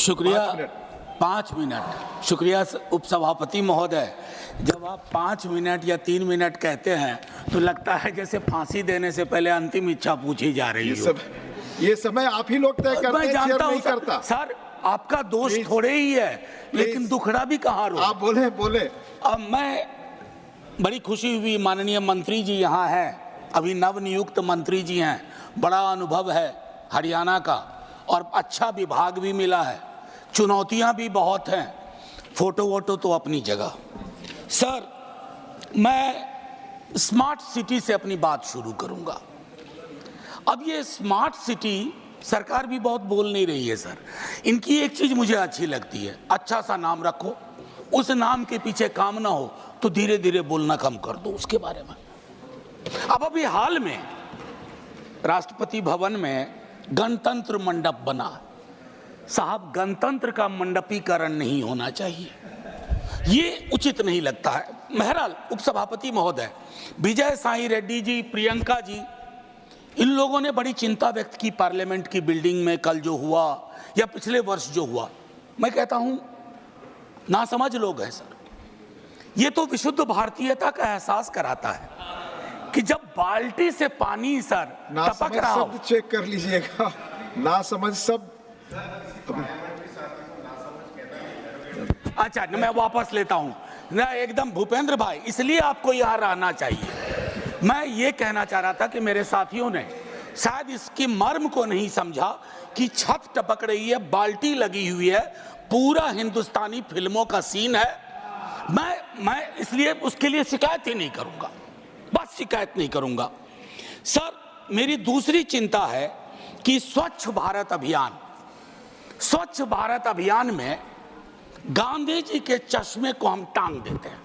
शुक्रिया। 5 मिनट। शुक्रिया उपसभापति महोदय। जब आप 5 मिनट या 3 मिनट कहते हैं तो लगता है जैसे फांसी देने से पहले अंतिम इच्छा पूछी जा रही है। ये समय आप ही लोग तय करते हैं, मैं जानता हूं करता। सर, आपका दोष थोड़े ही है, लेकिन दुखड़ा भी कहाँ रो। आप बोले। अब मैं बड़ी खुशी हुई, माननीय मंत्री जी यहाँ हैं, अभी नवनियुक्त मंत्री जी हैं, बड़ा अनुभव है हरियाणा का और अच्छा विभाग भी मिला है, चुनौतियां भी बहुत हैं, फोटो वोटो तो अपनी जगह। सर, मैं स्मार्ट सिटी से अपनी बात शुरू करूंगा। अब ये स्मार्ट सिटी सरकार भी बहुत बोल नहीं रही है सर। इनकी एक चीज मुझे अच्छी लगती है, अच्छा सा नाम रखो, उस नाम के पीछे काम ना हो तो धीरे धीरे बोलना कम कर दो उसके बारे में। अब अभी हाल में राष्ट्रपति भवन में गणतंत्र मंडप बना। साहब, गणतंत्र का मंडपीकरण नहीं होना चाहिए, ये उचित नहीं लगता है। बहरहाल उपसभापति महोदय, विजय साई रेड्डी जी, प्रियंका जी, इन लोगों ने बड़ी चिंता व्यक्त की पार्लियामेंट की बिल्डिंग में कल जो हुआ या पिछले वर्ष जो हुआ। मैं कहता हूं नासमझ लोग हैं सर। ये तो विशुद्ध भारतीयता का एहसास कराता है कि जब बाल्टी से पानी सर टपक रहा हो। चेक कर लीजिएगा, ना समझ सब। अच्छा, मैं वापस लेता हूं ना, एकदम भूपेंद्र भाई, इसलिए आपको यहां रहना चाहिए। मैं ये कहना चाह रहा था कि मेरे साथियों ने शायद इसकी मर्म को नहीं समझा कि छत टपक रही है, बाल्टी लगी हुई है, पूरा हिंदुस्तानी फिल्मों का सीन है। मैं इसलिए उसके लिए शिकायत ही नहीं करूंगा, बस शिकायत नहीं करूंगा। सर, मेरी दूसरी चिंता है कि स्वच्छ भारत अभियान में गांधी जी के चश्मे को हम टांग देते हैं।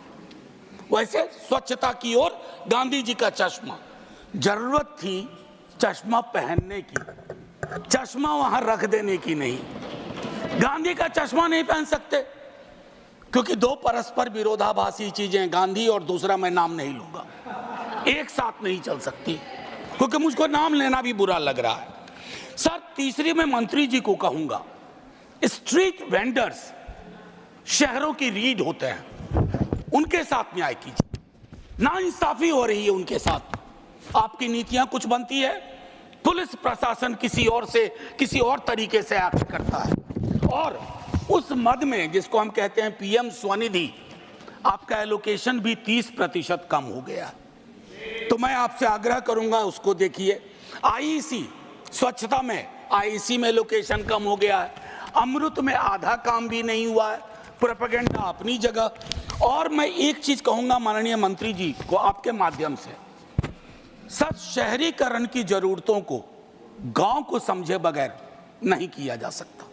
वैसे स्वच्छता की ओर गांधी जी का चश्मा, जरूरत थी चश्मा पहनने की, चश्मा वहां रख देने की नहीं। गांधी का चश्मा नहीं पहन सकते क्योंकि दो परस्पर विरोधाभासी चीजें, गांधी और दूसरा मैं नाम नहीं लूंगा, एक साथ नहीं चल सकती, क्योंकि मुझको नाम लेना भी बुरा लग रहा है। सर, तीसरी मैं मंत्री जी को कहूंगा, स्ट्रीट वेंडर्स शहरों की रीढ़ होते हैं, उनके साथ न्याय कीजिए। नाइंसाफी हो रही है उनके साथ, आपकी नीतियां कुछ बनती है, पुलिस प्रशासन किसी और तरीके से एक्ट करता है, और उस मद में जिसको हम कहते हैं पीएम स्वनिधि, आपका एलोकेशन भी 30% कम हो गया। तो मैं आपसे आग्रह करूंगा उसको देखिए। आईईसी स्वच्छता में, आईईसी में एलोकेशन कम हो गया है, अमृत में आधा काम भी नहीं हुआ है, प्रोपेगेंडा अपनी जगह। और मैं एक चीज कहूंगा माननीय मंत्री जी को आपके माध्यम से, सर, शहरीकरण की जरूरतों को गांव को समझे बगैर नहीं किया जा सकता।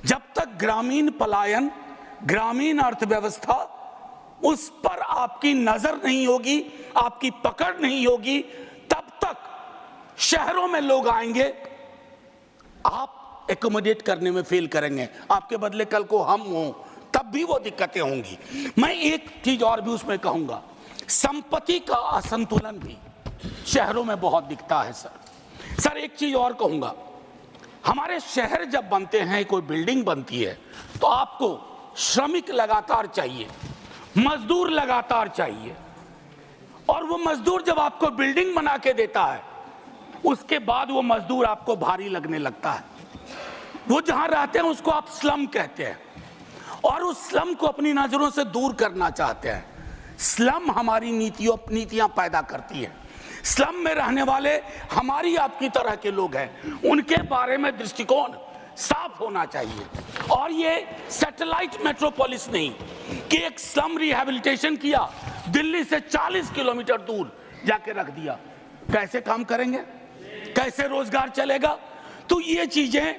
जब तक ग्रामीण पलायन, ग्रामीण अर्थव्यवस्था, उस पर आपकी नजर नहीं होगी, आपकी पकड़ नहीं होगी, तब तक शहरों में लोग आएंगे, आप एकोमोडेट करने में फेल करेंगे, आपके बदले कल को हम हों तब भी वो दिक्कतें होंगी। मैं एक चीज और भी उसमें कहूंगा, संपत्ति का असंतुलन भी शहरों में बहुत दिखता है सर। एक चीज और कहूंगा, हमारे शहर जब बनते हैं, कोई बिल्डिंग बनती है तो आपको श्रमिक लगातार चाहिए, मजदूर लगातार चाहिए, और वो मजदूर जब आपको बिल्डिंग बना के देता है उसके बाद वो मजदूर आपको भारी लगने लगता है। वो जहां रहते हैं उसको आप स्लम कहते हैं, और उस स्लम को अपनी नजरों से दूर करना चाहते हैं। स्लम हमारी नीतियां पैदा करती है। स्लम में रहने वाले हमारी आपकी तरह के लोग हैं, उनके बारे में दृष्टिकोण साफ होना चाहिए। और ये सैटेलाइट मेट्रोपोलिस नहीं कि एक स्लम रिहैबिलिटेशन किया, दिल्ली से 40 किलोमीटर दूर जाके रख दिया, कैसे काम करेंगे, कैसे रोजगार चलेगा। तो ये चीजें,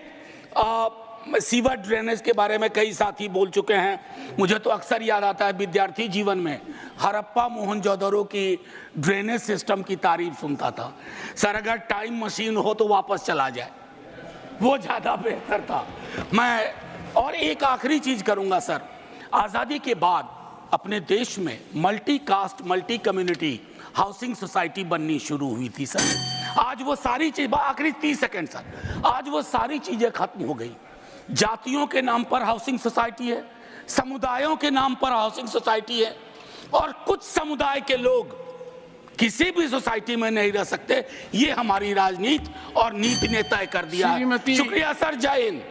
सीवर ड्रेनेज के बारे में कई साथी बोल चुके हैं, मुझे तो अक्सर याद आता है विद्यार्थी जीवन में हड़प्पा मोहनजोदड़ो की ड्रेनेज सिस्टम की तारीफ सुनता था। सर, अगर टाइम मशीन हो तो वापस चला जाए, वो ज्यादा बेहतर था। मैं और एक आखिरी चीज करूंगा सर, आजादी के बाद अपने देश में multi caste, multi community housing society बननी शुरू हुई थी सर। आज वो सारी चीज, आखिरी 30 सेकंड सर, आज वो सारी चीजें खत्म हो गई। जातियों के नाम पर हाउसिंग सोसाइटी है, समुदायों के नाम पर हाउसिंग सोसाइटी है, और कुछ समुदाय के लोग किसी भी सोसाइटी में नहीं रह सकते। ये हमारी राजनीति और नीति ने तय कर दिया है। शुक्रिया सर, जय हिंद।